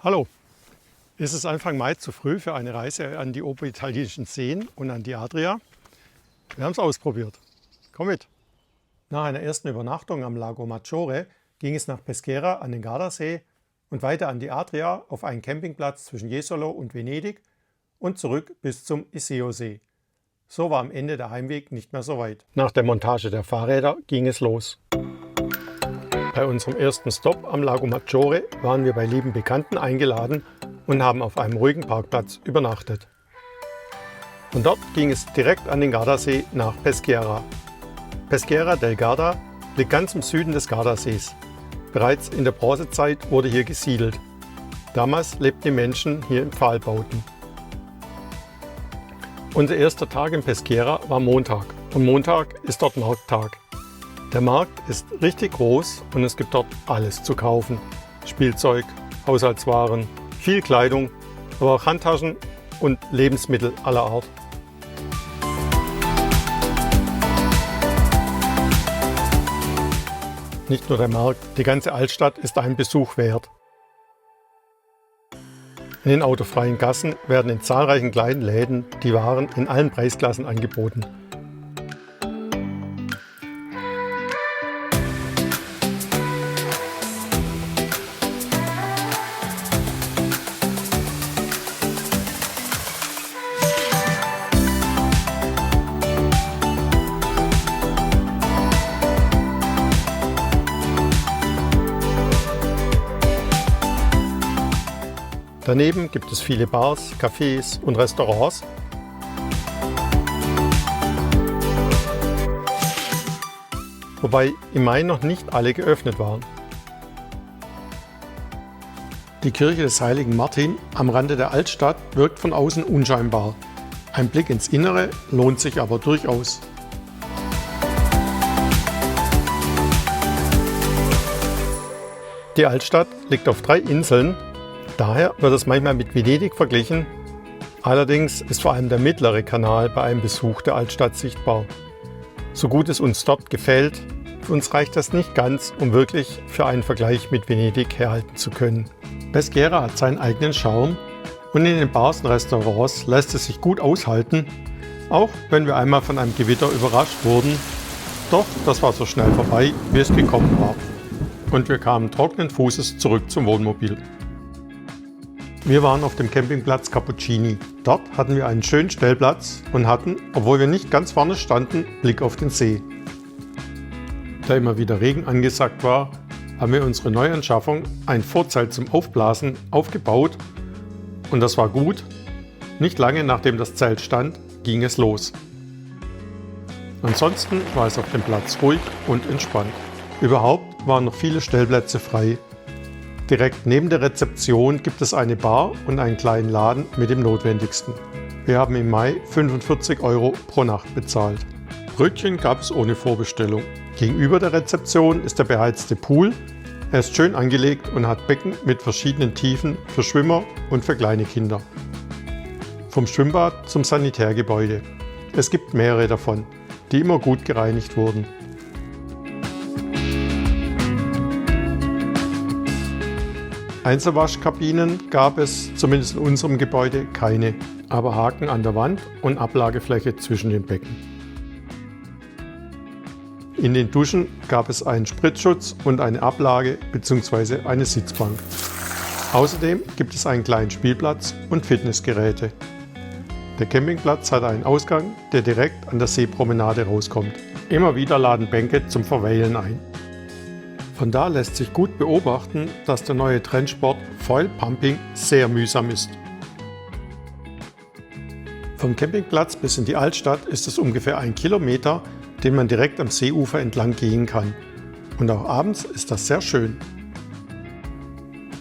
Hallo, ist es Anfang Mai zu früh für eine Reise an die oberitalienischen Seen und an die Adria? Wir haben es ausprobiert. Komm mit! Nach einer ersten Übernachtung am Lago Maggiore ging es nach Peschiera an den Gardasee und weiter an die Adria auf einen Campingplatz zwischen Jesolo und Venedig und zurück bis zum Iseo-See. So war am Ende der Heimweg nicht mehr so weit. Nach der Montage der Fahrräder ging es los. Bei unserem ersten Stopp am Lago Maggiore waren wir bei lieben Bekannten eingeladen und haben auf einem ruhigen Parkplatz übernachtet. Von dort ging es direkt an den Gardasee nach Peschiera. Peschiera del Garda liegt ganz im Süden des Gardasees. Bereits in der Bronzezeit wurde hier gesiedelt. Damals lebten die Menschen hier in Pfahlbauten. Unser erster Tag in Peschiera war Montag und Montag ist dort Markttag. Der Markt ist richtig groß und es gibt dort alles zu kaufen. Spielzeug, Haushaltswaren, viel Kleidung, aber auch Handtaschen und Lebensmittel aller Art. Nicht nur der Markt, die ganze Altstadt ist einen Besuch wert. In den autofreien Gassen werden in zahlreichen kleinen Läden die Waren in allen Preisklassen angeboten. Daneben gibt es viele Bars, Cafés und Restaurants. Wobei im Mai noch nicht alle geöffnet waren. Die Kirche des Heiligen Martin am Rande der Altstadt wirkt von außen unscheinbar. Ein Blick ins Innere lohnt sich aber durchaus. Die Altstadt liegt auf 3 Inseln. Daher wird es manchmal mit Venedig verglichen. Allerdings ist vor allem der mittlere Kanal bei einem Besuch der Altstadt sichtbar. So gut es uns dort gefällt, für uns reicht das nicht ganz, um wirklich für einen Vergleich mit Venedig herhalten zu können. Peschiera hat seinen eigenen Charme und in den Bars und Restaurants lässt es sich gut aushalten, auch wenn wir einmal von einem Gewitter überrascht wurden. Doch das war so schnell vorbei, wie es gekommen war. Und wir kamen trockenen Fußes zurück zum Wohnmobil. Wir waren auf dem Campingplatz Cappuccini. Dort hatten wir einen schönen Stellplatz und hatten, obwohl wir nicht ganz vorne standen, Blick auf den See. Da immer wieder Regen angesagt war, haben wir unsere Neuanschaffung, ein Vorzelt zum Aufblasen, aufgebaut und das war gut. Nicht lange nachdem das Zelt stand, ging es los. Ansonsten war es auf dem Platz ruhig und entspannt. Überhaupt waren noch viele Stellplätze frei. Direkt neben der Rezeption gibt es eine Bar und einen kleinen Laden mit dem Notwendigsten. Wir haben im Mai 45 € pro Nacht bezahlt. Brötchen gab es ohne Vorbestellung. Gegenüber der Rezeption ist der beheizte Pool. Er ist schön angelegt und hat Becken mit verschiedenen Tiefen für Schwimmer und für kleine Kinder. Vom Schwimmbad zum Sanitärgebäude. Es gibt mehrere davon, die immer gut gereinigt wurden. Einzelwaschkabinen gab es, zumindest in unserem Gebäude, keine, aber Haken an der Wand und Ablagefläche zwischen den Becken. In den Duschen gab es einen Spritzschutz und eine Ablage bzw. eine Sitzbank. Außerdem gibt es einen kleinen Spielplatz und Fitnessgeräte. Der Campingplatz hat einen Ausgang, der direkt an der Seepromenade rauskommt. Immer wieder laden Bänke zum Verweilen ein. Von da lässt sich gut beobachten, dass der neue Trendsport Foil Pumping sehr mühsam ist. Vom Campingplatz bis in die Altstadt ist es ungefähr 1 Kilometer, den man direkt am Seeufer entlang gehen kann. Und auch abends ist das sehr schön.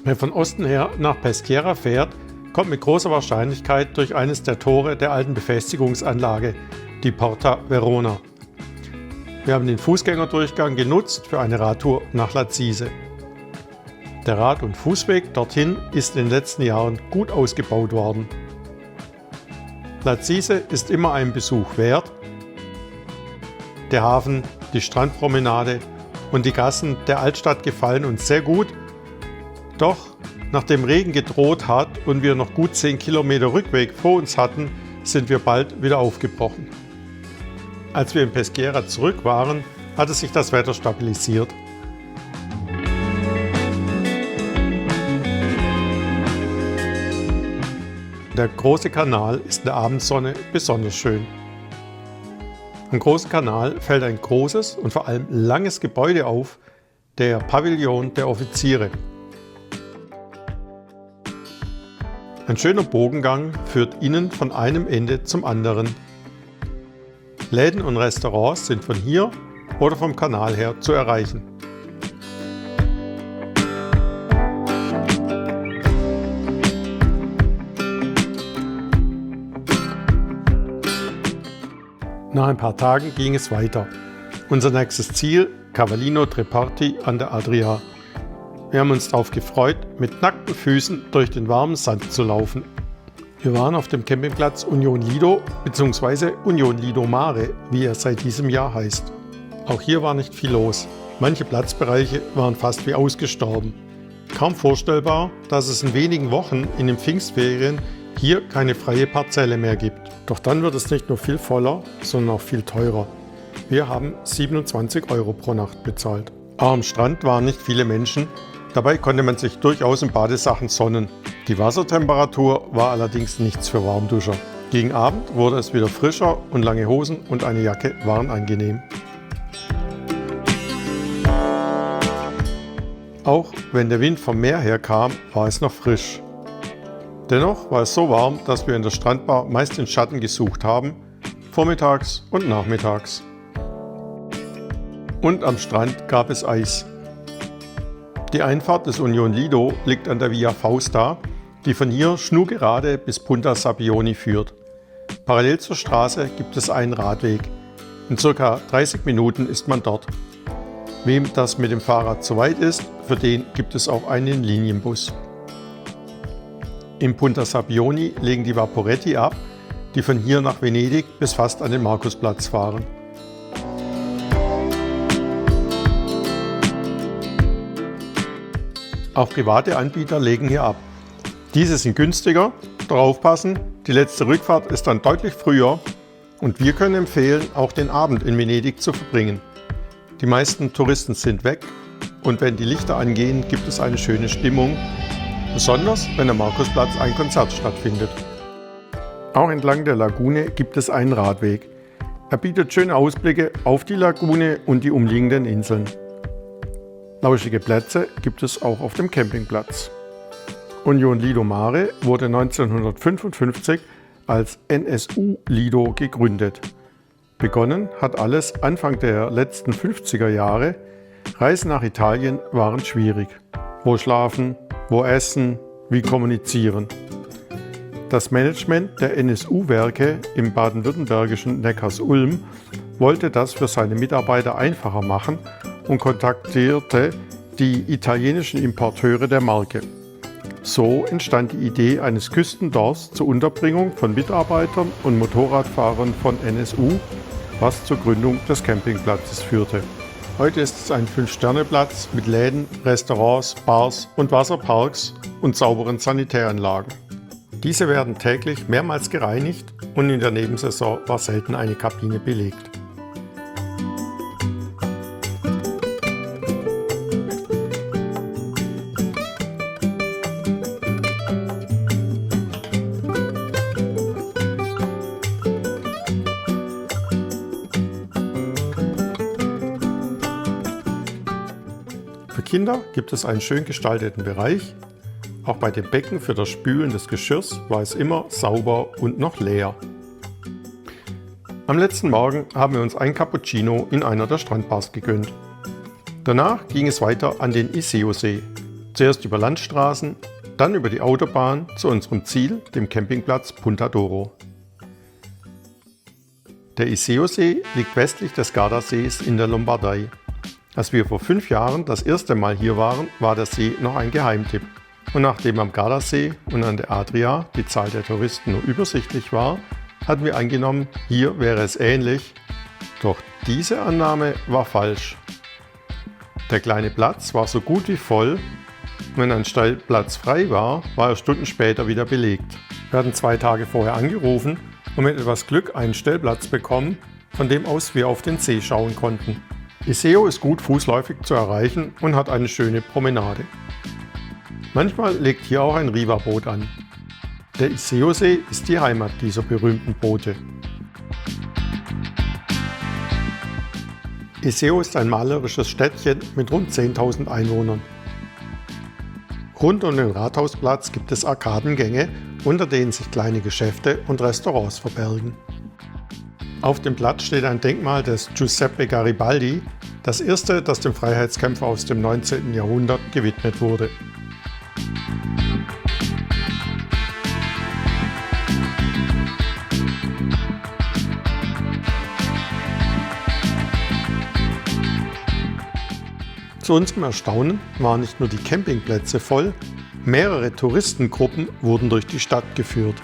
Wer von Osten her nach Peschiera fährt, kommt mit großer Wahrscheinlichkeit durch eines der Tore der alten Befestigungsanlage, die Porta Verona. Wir haben den Fußgängerdurchgang genutzt für eine Radtour nach Lazise. Der Rad- und Fußweg dorthin ist in den letzten Jahren gut ausgebaut worden. Lazise ist immer einen Besuch wert. Der Hafen, die Strandpromenade und die Gassen der Altstadt gefallen uns sehr gut. Doch Nachdem Regen gedroht hat und wir noch gut 10 Kilometer Rückweg vor uns hatten, sind wir bald wieder aufgebrochen. Als wir in Peschiera zurück waren, hatte sich das Wetter stabilisiert. Der große Kanal ist in der Abendsonne besonders schön. Am großen Kanal fällt ein großes und vor allem langes Gebäude auf, der Pavillon der Offiziere. Ein schöner Bogengang führt innen von einem Ende zum anderen. Läden und Restaurants sind von hier oder vom Kanal her zu erreichen. Nach ein paar Tagen ging es weiter. Unser nächstes Ziel, Cavallino Tre Porti an der Adria. Wir haben uns darauf gefreut, mit nackten Füßen durch den warmen Sand zu laufen. Wir waren auf dem Campingplatz Union Lido bzw. Union Lido Mare, wie er seit diesem Jahr heißt. Auch hier war nicht viel los. Manche Platzbereiche waren fast wie ausgestorben. Kaum vorstellbar, dass es in wenigen Wochen in den Pfingstferien hier keine freie Parzelle mehr gibt. Doch dann wird es nicht nur viel voller, sondern auch viel teurer. Wir haben 27 € pro Nacht bezahlt. Auch am Strand waren nicht viele Menschen, dabei konnte man sich durchaus in Badesachen sonnen. Die Wassertemperatur war allerdings nichts für Warmduscher. Gegen Abend wurde es wieder frischer und lange Hosen und eine Jacke waren angenehm. Auch wenn der Wind vom Meer her kam, war es noch frisch. Dennoch war es so warm, dass wir in der Strandbar meist den Schatten gesucht haben, vormittags und nachmittags. Und am Strand gab es Eis. Die Einfahrt des Union Lido liegt an der Via Fausta, die von hier schnurgerade bis Punta Sabbioni führt. Parallel zur Straße gibt es einen Radweg. In ca. 30 Minuten ist man dort. Wem das mit dem Fahrrad zu weit ist, für den gibt es auch einen Linienbus. In Punta Sabbioni legen die Vaporetti ab, die von hier nach Venedig bis fast an den Markusplatz fahren. Auch private Anbieter legen hier ab. Diese sind günstiger, doch aufpassen, die letzte Rückfahrt ist dann deutlich früher und wir können empfehlen, auch den Abend in Venedig zu verbringen. Die meisten Touristen sind weg und wenn die Lichter angehen, gibt es eine schöne Stimmung. Besonders wenn am Markusplatz ein Konzert stattfindet. Auch entlang der Lagune gibt es einen Radweg. Er bietet schöne Ausblicke auf die Lagune und die umliegenden Inseln. Lauschige Plätze gibt es auch auf dem Campingplatz. Union Lido Mare wurde 1955 als NSU Lido gegründet. Begonnen hat alles Anfang der letzten 50er Jahre. Reisen nach Italien waren schwierig. Wo schlafen? Wo essen, wie kommunizieren. Das Management der NSU-Werke im baden-württembergischen Neckarsulm wollte das für seine Mitarbeiter einfacher machen und kontaktierte die italienischen Importeure der Marke. So entstand die Idee eines Küstendorfs zur Unterbringung von Mitarbeitern und Motorradfahrern von NSU, was zur Gründung des Campingplatzes führte. Heute ist es ein 5-Sterne-Platz mit Läden, Restaurants, Bars und Wasserparks und sauberen Sanitäranlagen. Diese werden täglich mehrmals gereinigt und in der Nebensaison war selten eine Kabine belegt. Für Kinder gibt es einen schön gestalteten Bereich. Auch bei dem Becken für das Spülen des Geschirrs war es immer sauber und noch leer. Am letzten Morgen haben wir uns ein Cappuccino in einer der Strandbars gegönnt. Danach ging es weiter an den Iseo-See. Zuerst über Landstraßen, dann über die Autobahn zu unserem Ziel, dem Campingplatz Punta d'Oro. Der Iseo-See liegt westlich des Gardasees in der Lombardei. Als wir vor 5 Jahren das erste Mal hier waren, war der See noch ein Geheimtipp. Und nachdem am Gardasee und an der Adria die Zahl der Touristen nur übersichtlich war, hatten wir angenommen, hier wäre es ähnlich. Doch diese Annahme war falsch. Der kleine Platz war so gut wie voll Wenn ein Stellplatz frei war, war er Stunden später wieder belegt. Wir hatten 2 Tage vorher angerufen und mit etwas Glück einen Stellplatz bekommen, von dem aus wir auf den See schauen konnten. Iseo ist gut fußläufig zu erreichen und hat eine schöne Promenade. Manchmal legt hier auch ein Riva-Boot an. Der Iseo-See ist die Heimat dieser berühmten Boote. Iseo ist ein malerisches Städtchen mit rund 10.000 Einwohnern. Rund um den Rathausplatz gibt es Arkadengänge, unter denen sich kleine Geschäfte und Restaurants verbergen. Auf dem Platz steht ein Denkmal des Giuseppe Garibaldi, das erste, das dem Freiheitskämpfer aus dem 19. Jahrhundert gewidmet wurde. Zu unserem Erstaunen waren nicht nur die Campingplätze voll, mehrere Touristengruppen wurden durch die Stadt geführt.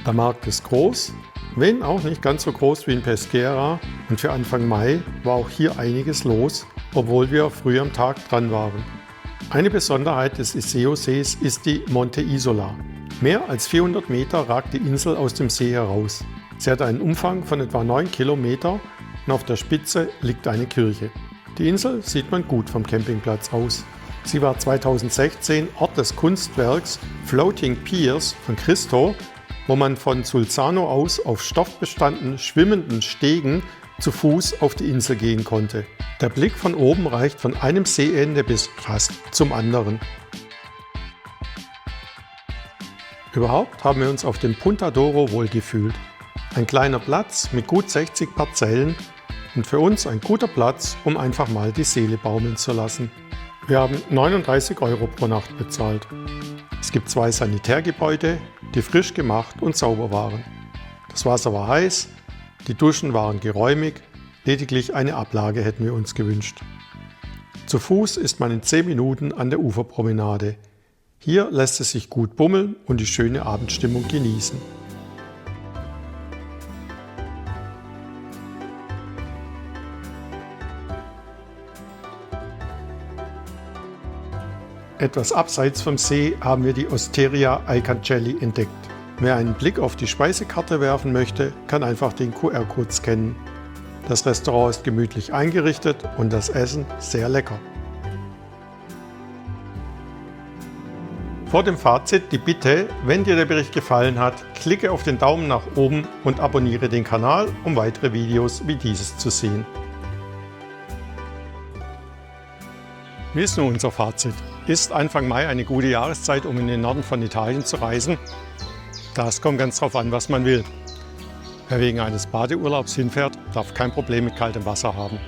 Der Markt ist groß, wenn auch nicht ganz so groß wie in Peschiera, und für Anfang Mai war auch hier einiges los, obwohl wir früh am Tag dran waren. Eine Besonderheit des Iseo-Sees ist die Monte Isola. Mehr als 400 Meter ragt die Insel aus dem See heraus. Sie hat einen Umfang von etwa 9 Kilometer und auf der Spitze liegt eine Kirche. Die Insel sieht man gut vom Campingplatz aus. Sie war 2016 Ort des Kunstwerks Floating Piers von Christo, wo man von Sulzano aus auf stoffbestandenen schwimmenden Stegen zu Fuß auf die Insel gehen konnte. Der Blick von oben reicht von einem Seeende bis fast zum anderen. Überhaupt haben wir uns auf dem Punta d'Oro wohlgefühlt. Ein kleiner Platz mit gut 60 Parzellen und für uns ein guter Platz, um einfach mal die Seele baumeln zu lassen. Wir haben 39 € pro Nacht bezahlt. Es gibt 2 Sanitärgebäude, die frisch gemacht und sauber waren. Das Wasser war heiß, die Duschen waren geräumig, lediglich eine Ablage hätten wir uns gewünscht. Zu Fuß ist man in 10 Minuten an der Uferpromenade. Hier lässt es sich gut bummeln und die schöne Abendstimmung genießen. Etwas abseits vom See haben wir die Osteria ai Cancelli entdeckt. Wer einen Blick auf die Speisekarte werfen möchte, kann einfach den QR-Code scannen. Das Restaurant ist gemütlich eingerichtet und das Essen sehr lecker. Vor dem Fazit die Bitte, wenn dir der Bericht gefallen hat, klicke auf den Daumen nach oben und abonniere den Kanal, um weitere Videos wie dieses zu sehen. Wie ist nun unser Fazit? Ist Anfang Mai eine gute Jahreszeit, um in den Norden von Italien zu reisen? Das kommt ganz drauf an, was man will. Wer wegen eines Badeurlaubs hinfährt, darf kein Problem mit kaltem Wasser haben.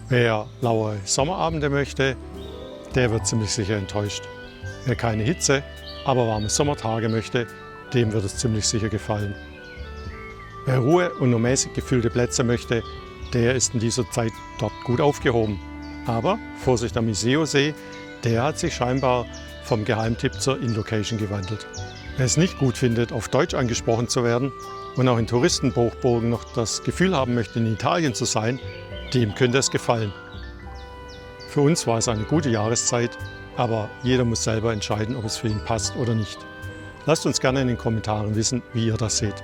Wer laue Sommerabende möchte, der wird ziemlich sicher enttäuscht. Wer keine Hitze, aber warme Sommertage möchte, dem wird es ziemlich sicher gefallen. Wer Ruhe und nur mäßig gefüllte Plätze möchte, der ist in dieser Zeit dort gut aufgehoben. Aber Vorsicht am Iseo-See, der hat sich scheinbar vom Geheimtipp zur In-Location gewandelt. Wer es nicht gut findet, auf Deutsch angesprochen zu werden und auch in Touristenhochburgen noch das Gefühl haben möchte, in Italien zu sein, dem könnte es gefallen. Für uns war es eine gute Jahreszeit, aber jeder muss selber entscheiden, ob es für ihn passt oder nicht. Lasst uns gerne in den Kommentaren wissen, wie ihr das seht.